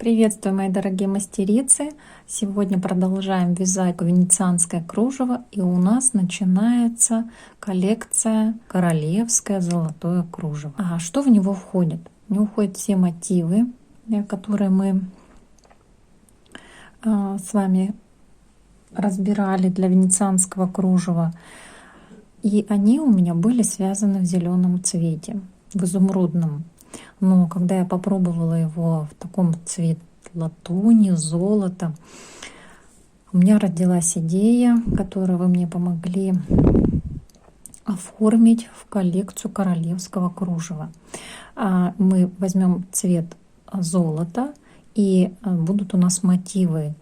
Приветствую, мои дорогие мастерицы! Сегодня продолжаем вязать венецианское кружево, и у нас начинается коллекция королевское золотое кружево. А что в него входит? В него входят все мотивы, которые мы с вами разбирали для венецианского кружева, и они у меня были связаны в зеленом цвете, в изумрудном. Но когда я попробовала его в таком цвете латуни, золота, у меня родилась идея, которую вы мне помогли оформить в коллекцию королевского кружева. Мы возьмем цвет золота, и будут у нас мотивы: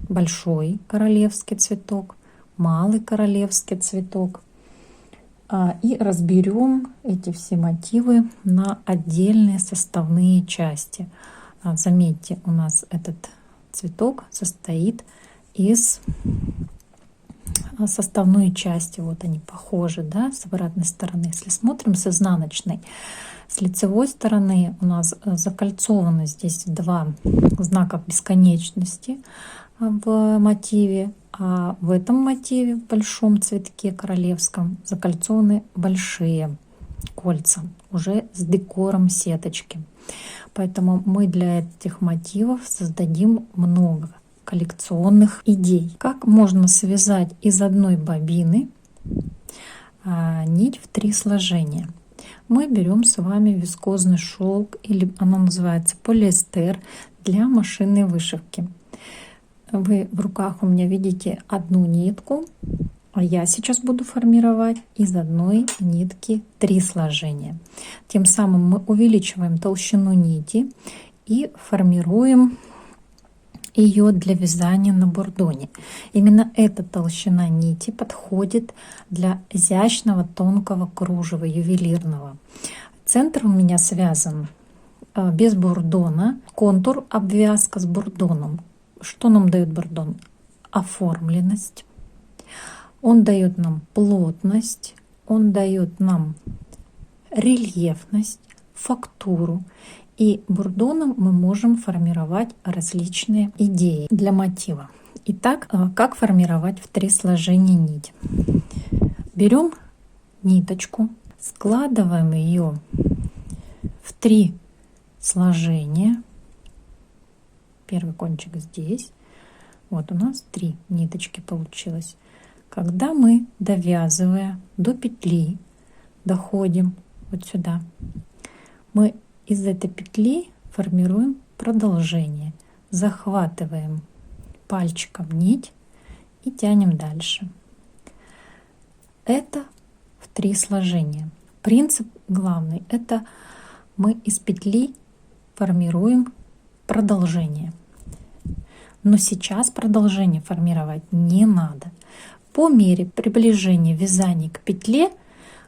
большой королевский цветок, малый королевский цветок. И разберем эти все мотивы на отдельные составные части. Заметьте, у нас этот цветок состоит из составной части. Вот они похожи, да, с обратной стороны. Если смотрим с изнаночной, с лицевой стороны у нас закольцованы здесь два знака бесконечности в мотиве, а в этом мотиве, в большом цветке королевском, закольцованы большие кольца уже с декором сеточки. Поэтому мы для этих мотивов создадим много коллекционных идей. Как можно связать из одной бобины нить в 3 сложения? Мы берем с вами вискозный шелк, или она называется полиэстер, для машинной вышивки. Вы в руках у меня видите одну нитку, а я сейчас буду формировать из одной нитки 3 сложения. Тем самым мы увеличиваем толщину нити и формируем ее для вязания на бурдоне. Именно эта толщина нити подходит для изящного тонкого кружева ювелирного. Центр у меня связан без бурдона, контур обвязка с бурдоном. Что нам дает бурдон? Оформленность. Он дает нам плотность, он дает нам рельефность, фактуру. И бурдоном мы можем формировать различные идеи для мотива. Итак, как формировать в 3 сложения нить? Берем ниточку, складываем ее в 3 сложения. Первый кончик здесь. Вот у нас 3 ниточки получилось. Когда мы, довязывая до петли, доходим вот сюда, мы из этой петли формируем продолжение. Захватываем пальчиком нить и тянем дальше. Это в 3 сложения. Принцип главный — это мы из петли формируем продолжение. Но сейчас продолжение формировать не надо. По мере приближения вязания к петле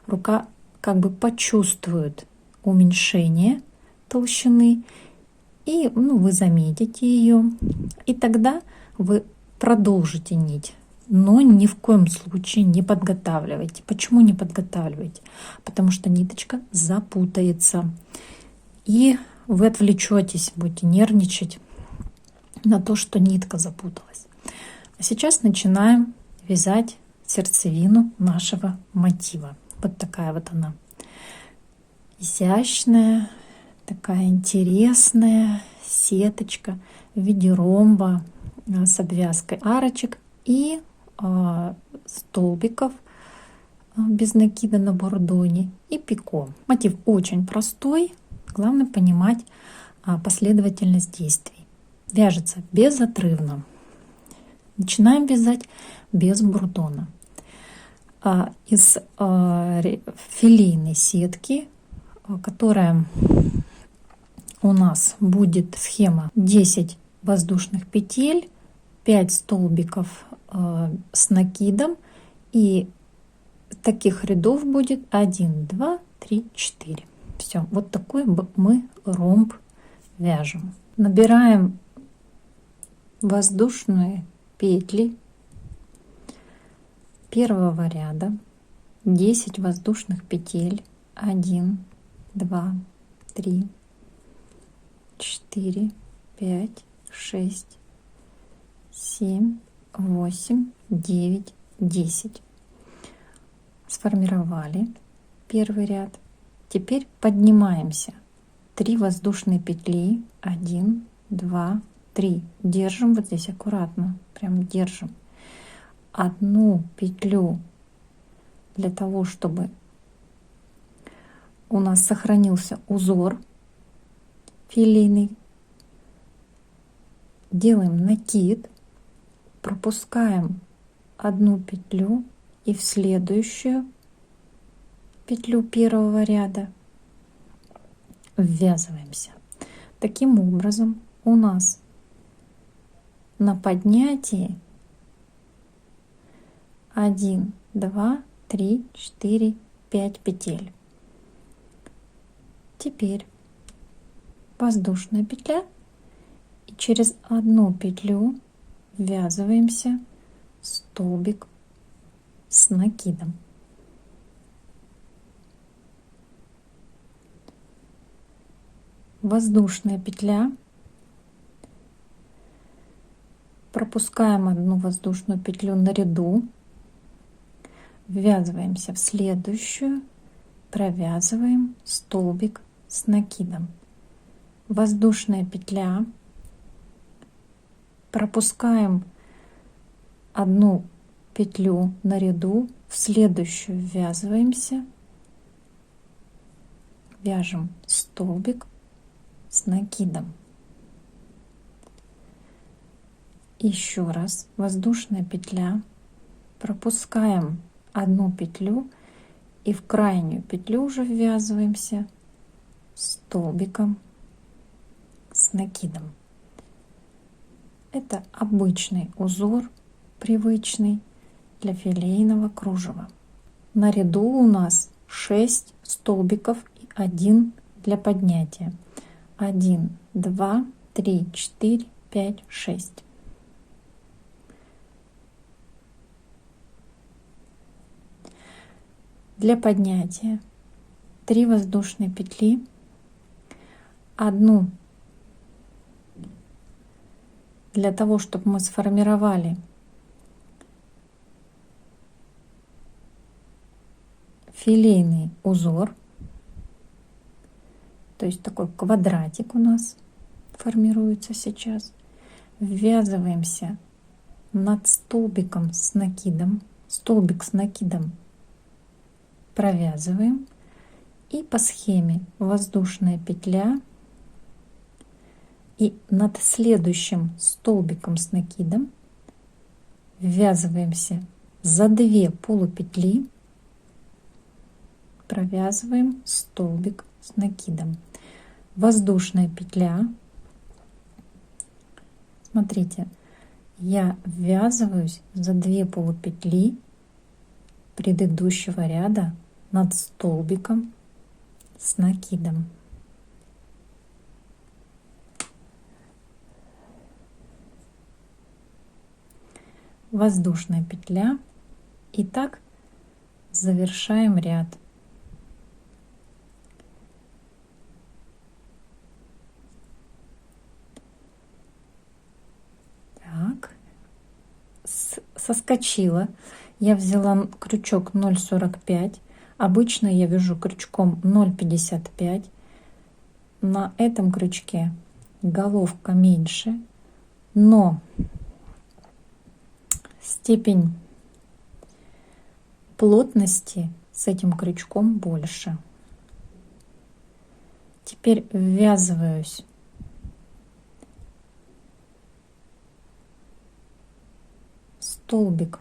рука как бы почувствует уменьшение толщины, и вы заметите ее, и тогда вы продолжите нить. Но ни в коем случае не подготавливайте. Почему не подготавливайте? Потому что ниточка запутается, и вы отвлечетесь, будете нервничать на то, что нитка запуталась. А сейчас начинаем вязать сердцевину нашего мотива. Вот такая вот она. Изящная, такая интересная сеточка в виде ромба с обвязкой арочек и столбиков без накида на бурдоне и пико. Мотив очень простой, главное понимать последовательность действий. Вяжется безотрывно. Начинаем вязать без бурдона. Из филейной сетки, которая у нас будет схема 10 воздушных петель, 5 столбиков с накидом, и таких рядов будет 1, 2, 3, 4. Все, вот такой мы ромб вяжем. Набираем воздушные петли первого ряда, 10 воздушных петель, 1, 2, 3, 4, 5, 6, 7, 8, 9, 10. Сформировали первый ряд. Теперь поднимаемся. 3 воздушные петли. 1, 2, 3. Держим вот здесь аккуратно. Прям держим. Одну петлю для того, чтобы у нас сохранился узор филейный. Делаем накид, пропускаем одну петлю и в следующую петлю первого ряда ввязываемся. Таким образом у нас на поднятии 1, 2, 3, 4, 5 петель. Теперь воздушная петля, и через одну петлю ввязываемся в столбик с накидом. Воздушная петля, пропускаем одну воздушную петлю на ряду, ввязываемся в следующую, провязываем столбик с накидом. Воздушная петля, пропускаем одну петлю на ряду, в следующую ввязываемся, вяжем столбик с накидом. Еще раз воздушная петля, пропускаем одну петлю и в крайнюю петлю уже ввязываемся столбиком с накидом. Это обычный узор, привычный для филейного кружева. На ряду у нас 6 столбиков и 1 для поднятия. 1, 2, 3, 4, 5, 6. Для поднятия 3 воздушные петли, одну для того, чтобы мы сформировали филейный узор, то есть такой квадратик у нас формируется сейчас. Ввязываемся над столбиком с накидом, столбик с накидом провязываем, и по схеме воздушная петля, и над следующим столбиком с накидом ввязываемся за 2 полупетли, провязываем столбик с накидом. Воздушная петля, смотрите, я ввязываюсь за 2 полупетли предыдущего ряда над столбиком с накидом. Воздушная петля, и так завершаем ряд. Так, соскочила. Я взяла крючок 0,45. Обычно я вяжу крючком 0,55. На этом крючке головка меньше, но степень плотности с этим крючком больше. Теперь ввязываюсь в столбик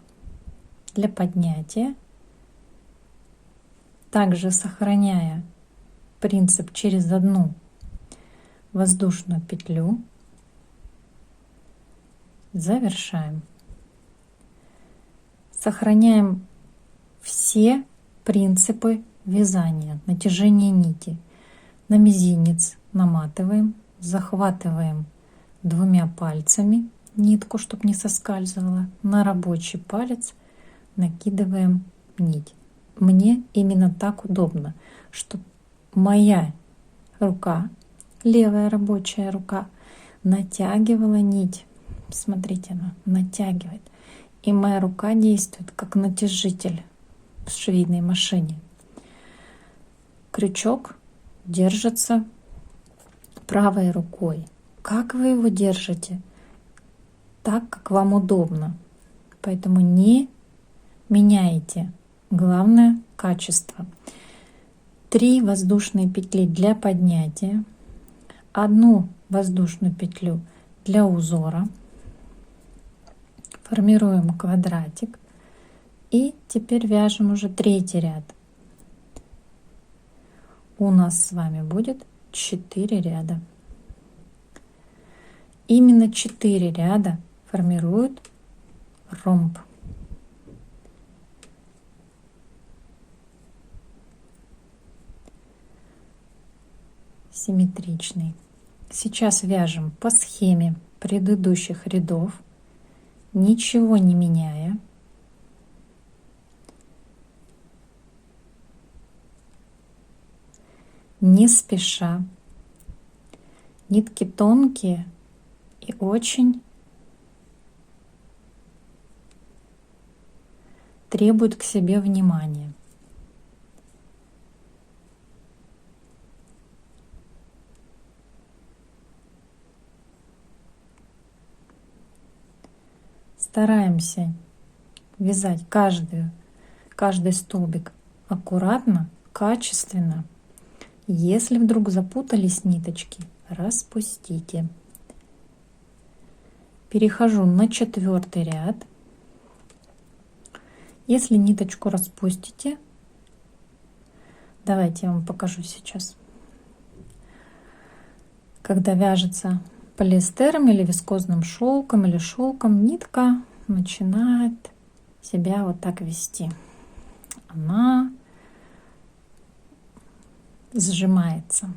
для поднятия, также сохраняя принцип через одну воздушную петлю. Завершаем. Сохраняем все принципы вязания, натяжения нити. На мизинец наматываем, захватываем 2 пальцами нитку, чтобы не соскальзывала. На рабочий палец накидываем нить. Мне именно так удобно, чтобы моя рука левая рабочая рука натягивала нить. Смотрите, она натягивает. И моя рука действует как натяжитель в швейной машине. Крючок держится правой рукой. Как вы его держите? Так, как вам удобно. Поэтому не меняйте. Главное — качество. 3 воздушные петли для поднятия, 1 воздушную петлю для узора. Формируем квадратик. И теперь вяжем уже 3-й ряд. У нас с вами будет 4 ряда. Именно 4 ряда формируют ромб. Симметричный. Сейчас вяжем по схеме предыдущих рядов, ничего не меняя. Не спеша. Нитки тонкие и очень требуют к себе внимания. Стараемся вязать каждый столбик аккуратно, качественно. Если вдруг запутались ниточки, распустите. Перехожу на 4-й ряд. Если ниточку распустите, давайте я вам покажу сейчас. Когда вяжется полиэстером или вискозным шелком или шелком, нитка начинает себя вот так вести. Она сжимается.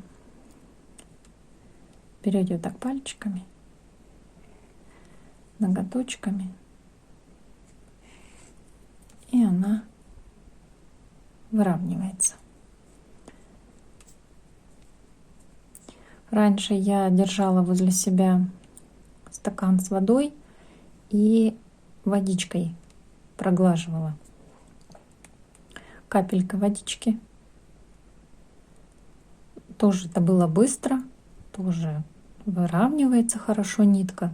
Берете вот так пальчиками, ноготочками, и она выравнивается. Раньше я держала возле себя стакан с водой и водичкой проглаживала. Капелька водички. Тоже это было быстро, тоже выравнивается хорошо нитка.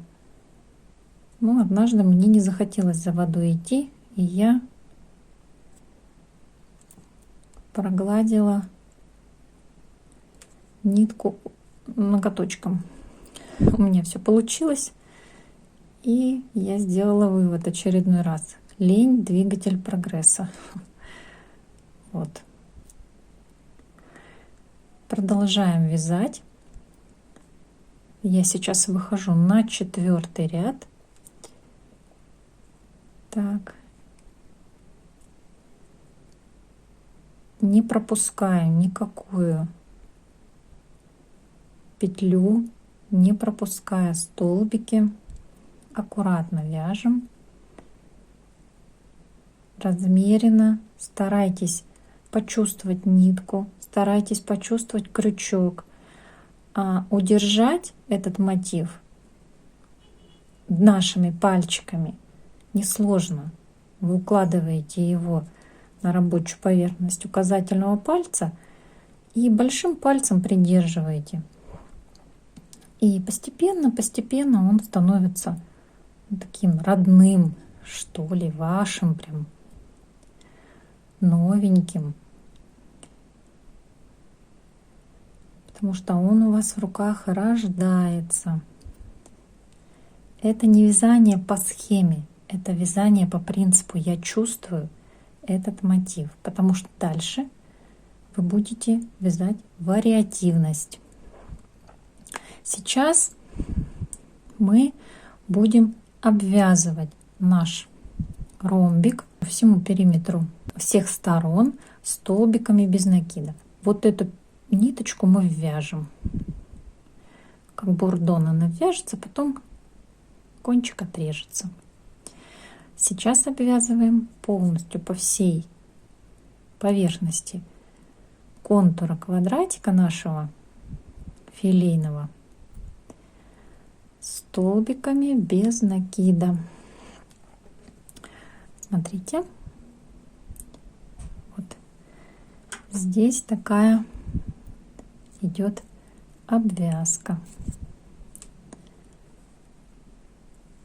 Но однажды мне не захотелось за водой идти, и я прогладила нитку ноготочком. У меня все получилось, и я сделала вывод очередной раз. Лень — двигатель прогресса. Вот. Продолжаем вязать. Я сейчас выхожу на 4-й ряд. Так. Не пропускаю никакую петлю, не пропуская столбики. Аккуратно вяжем. Размеренно. Старайтесь почувствовать нитку, старайтесь почувствовать крючок. Удержать этот мотив нашими пальчиками несложно. Вы укладываете его на рабочую поверхность указательного пальца и большим пальцем придерживаете. И постепенно он становится таким родным, что ли, вашим, прям новеньким. Потому что он у вас в руках рождается. Это не вязание по схеме, это вязание по принципу «я чувствую этот мотив», потому что дальше вы будете вязать вариативность. Сейчас мы будем обвязывать наш ромбик по всему периметру всех сторон столбиками без накидов. Вот эту ниточку мы вяжем. Как бурдон она вяжется, потом кончик отрежется. Сейчас обвязываем полностью по всей поверхности контура квадратика нашего филейного столбиками без накида. Смотрите, вот здесь такая идет обвязка.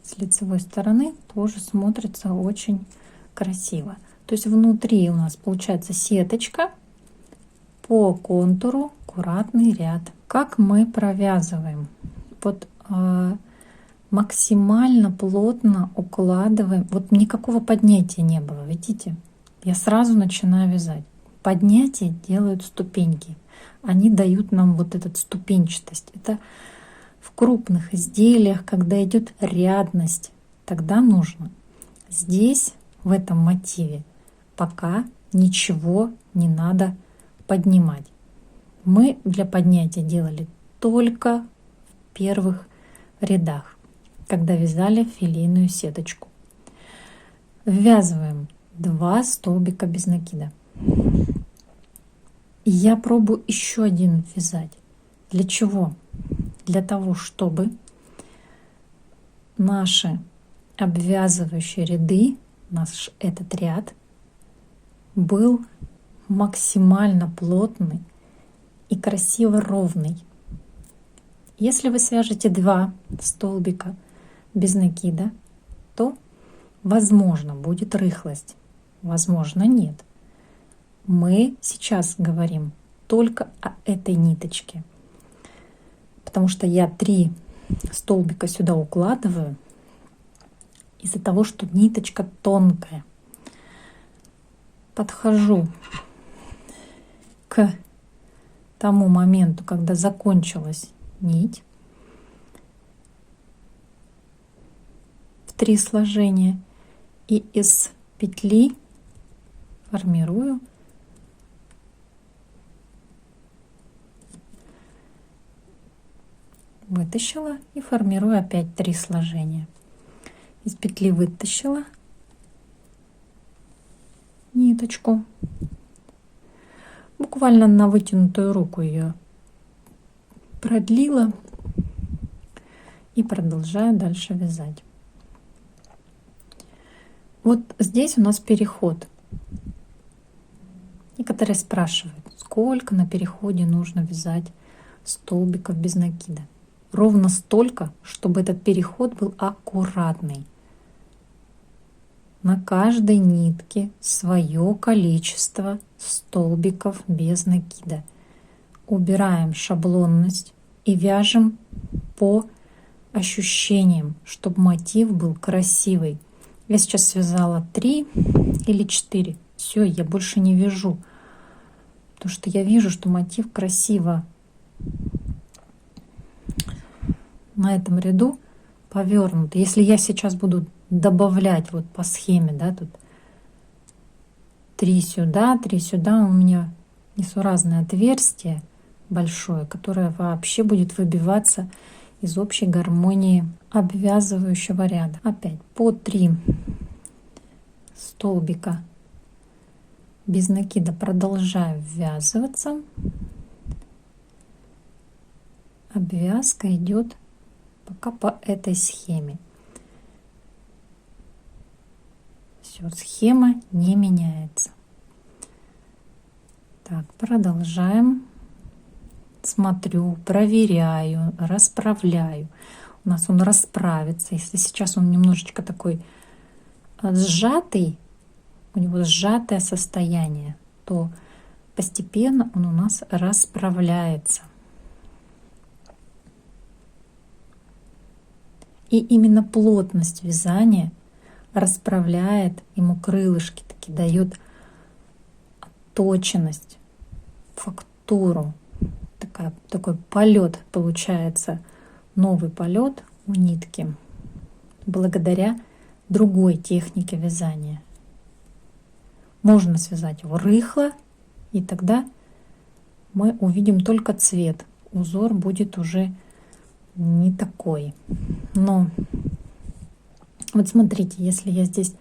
С лицевой стороны тоже смотрится очень красиво. То есть внутри у нас получается сеточка, по контуру аккуратный ряд. Как мы провязываем? Вот максимально плотно укладываем. Вот никакого поднятия не было, видите? Я сразу начинаю вязать. Поднятие делают ступеньки. Они дают нам вот эту ступенчатость. Это в крупных изделиях, когда идет рядность, тогда нужно. Здесь, в этом мотиве, пока ничего не надо поднимать. Мы для поднятия делали только в первых рядах, когда вязали филейную сеточку. Ввязываем 2 столбика без накида. Я пробую еще один вязать. Для чего? Для того, чтобы наши обвязывающие ряды, наш этот ряд был максимально плотный и красиво ровный. Если вы свяжете 2 столбика без накида, то возможно будет рыхлость, возможно нет. Мы сейчас говорим только о этой ниточке, потому что я 3 столбика сюда укладываю из-за того, что ниточка тонкая. Подхожу к тому моменту, когда закончилась нить в 3 сложения, и из петли формирую вытащила и формирую опять 3 сложения. Из петли вытащила ниточку, буквально на вытянутую руку ее продлила и продолжаю дальше вязать. Вот здесь у нас переход. Некоторые спрашивают, сколько на переходе нужно вязать столбиков без накида. Ровно столько, чтобы этот переход был аккуратный. На каждой нитке свое количество столбиков без накида. Убираем шаблонность и вяжем по ощущениям, чтобы мотив был красивый. Я сейчас связала 3 или 4. Все, я больше не вяжу, потому что я вижу, что мотив красиво на этом ряду повернут. Если я сейчас буду добавлять вот по схеме, да, тут 3 сюда, 3 сюда, у меня несуразное отверстие большое, которое вообще будет выбиваться из общей гармонии обвязывающего ряда. Опять по 3 столбика без накида продолжаю ввязываться. Обвязка идет пока по этой схеме. Все, схема не меняется. Так, продолжаем. Смотрю, проверяю, расправляю. У нас он расправится. Если сейчас он немножечко такой сжатый, у него сжатое состояние, то постепенно он у нас расправляется. И именно плотность вязания расправляет ему крылышки, таки дает точность, фактуру. Такой полет получается, новый полет у нитки благодаря другой технике вязания. Можно связать его рыхло, и тогда мы увидим только цвет. Узор будет уже не такой. Но вот смотрите, если я здесь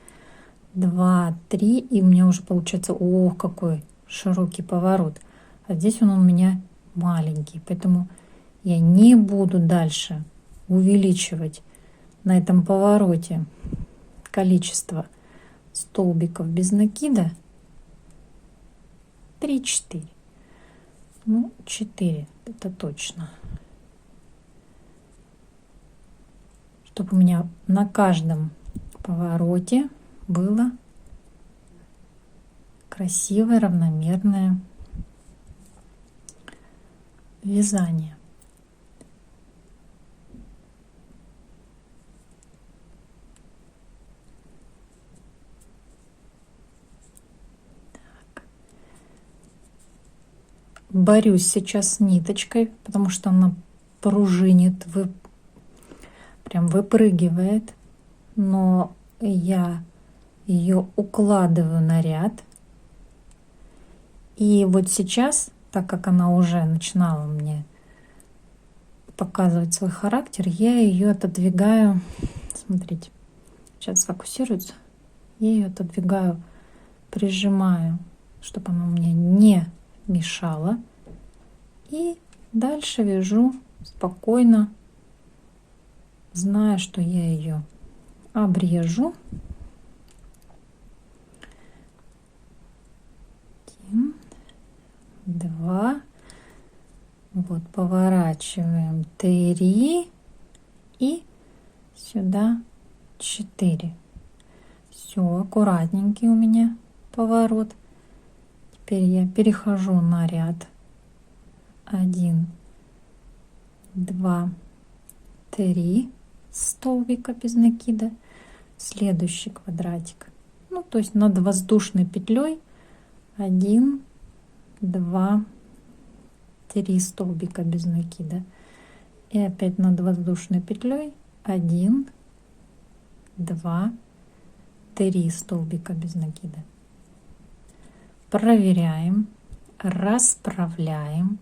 2, 3, и у меня уже получается, ох, какой широкий поворот. А здесь он у меня маленький, поэтому Я не буду дальше увеличивать на этом повороте количество столбиков без накида. 3-4. Ну, 4, это точно. Чтобы у меня на каждом повороте было красивое, равномерное вязание. Борюсь сейчас с ниточкой, потому что она пружинит, прям выпрыгивает, но я ее укладываю на ряд. И вот сейчас, так как она уже начинала мне показывать свой характер, я ее отодвигаю. Смотрите, сейчас сфокусируется. Я ее отодвигаю, прижимаю, чтобы она мне не мешала. И дальше вяжу спокойно, зная, что я ее обрежу. 1, 2. Вот, поворачиваем 3 и сюда 4. Все, аккуратненький у меня поворот. Теперь я перехожу на ряд. 1, 2, 3 столбика без накида. Следующий квадратик. Ну, то есть над воздушной петлей 1, 2, 3 столбика без накида. И опять над воздушной петлей 1, 2, 3 столбика без накида. Проверяем, расправляем.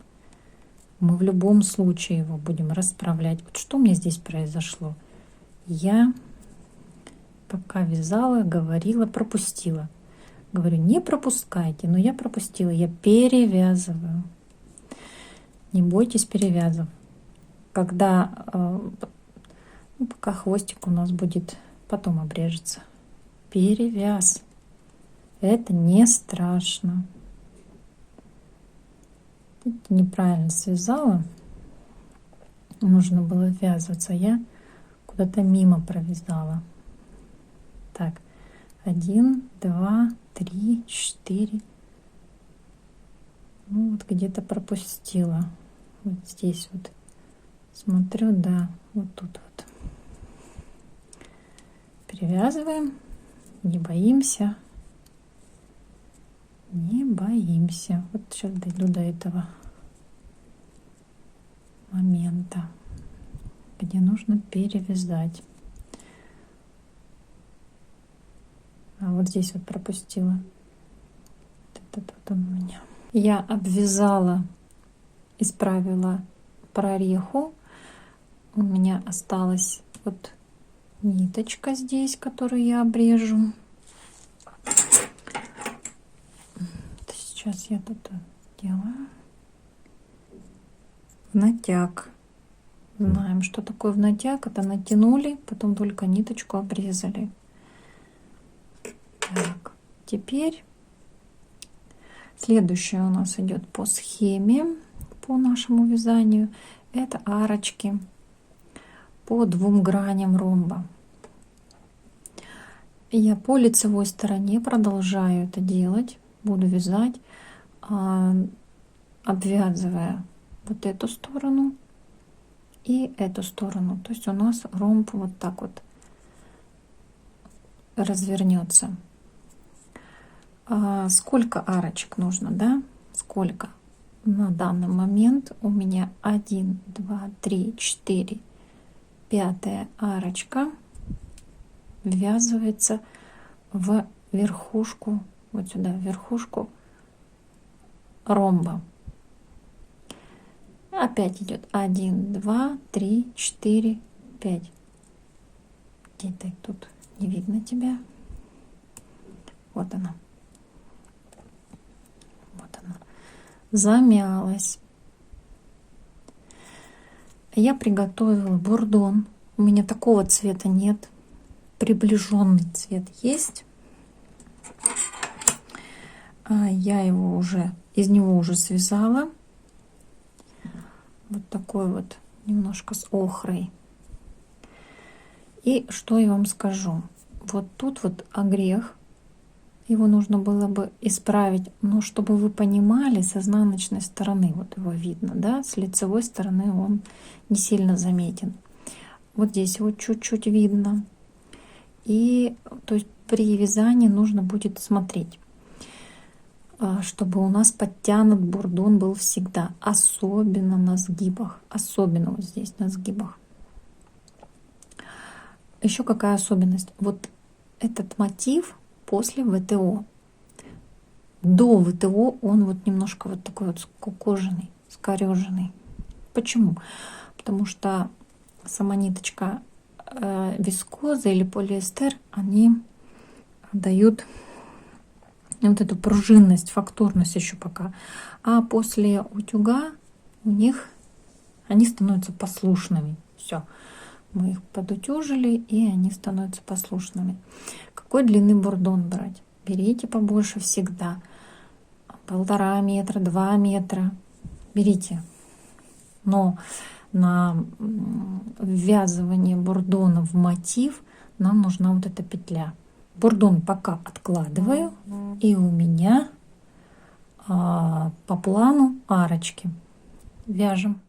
Мы в любом случае его будем расправлять. Вот что у меня здесь произошло? Я пока вязала, говорила, пропустила. Говорю, не пропускайте, но я пропустила. Я перевязываю. Не бойтесь перевязов. Когда, ну, пока хвостик у нас будет, потом обрежется. Перевяз. Это не страшно. Неправильно связала. Нужно было ввязываться. Я куда-то мимо провязала. Так, 1, 2, 3, 4. Ну вот где-то пропустила. Вот здесь вот смотрю, да, вот тут вот. Перевязываем, не боимся. Не боимся. Вот сейчас дойду до этого момента, где нужно перевязать. А вот здесь вот пропустила. Вот он у меня. Я обвязала, исправила прореху. У меня осталась вот ниточка здесь, которую я обрежу. Сейчас я тут делаю в натяг. Знаем, что такое в натяг. Это натянули, потом только ниточку обрезали. Так, теперь следующее у нас идет по схеме, по нашему вязанию. Это арочки по 2 граням ромба. Я по лицевой стороне продолжаю это делать. Буду вязать, обвязывая вот эту сторону и эту сторону. То есть у нас ромб вот так вот развернется. Сколько арочек нужно, да? Сколько? На данный момент у меня 1, 2, 3, 4, 5 арочка ввязывается в верхушку, вот сюда, в верхушку ромба. Опять идет 1, 2, 3, 4, 5. Где ты тут? Не видно тебя. Вот она. Вот она. Замялась. Я приготовила бурдон. У меня такого цвета нет. Приближенный цвет есть. Я его уже, из него уже связала. Вот такой вот, немножко с охрой. И что я вам скажу. Вот тут вот огрех. Его нужно было бы исправить, но чтобы вы понимали, с изнаночной стороны вот его видно, да, с лицевой стороны он не сильно заметен. Вот здесь вот чуть-чуть видно. И то есть при вязании нужно будет смотреть, чтобы у нас подтянут бурдон был всегда, особенно на сгибах, особенно вот здесь на сгибах. Еще какая особенность? Вот этот мотив после ВТО. До ВТО он вот немножко вот такой вот скукоженный, скореженный. Почему? Потому что сама ниточка вискоза или полиэстер, они дают вот эту пружинность, фактурность еще пока. А после утюга у них они становятся послушными. Все. Мы их подутюжили, и они становятся послушными. Какой длины бурдон брать? Берите побольше всегда. 1,5 метра, 2 метра. Берите. Но на ввязывание бурдона в мотив нам нужна вот эта петля. Бурдон пока откладываю. И у меня по плану арочки. Вяжем.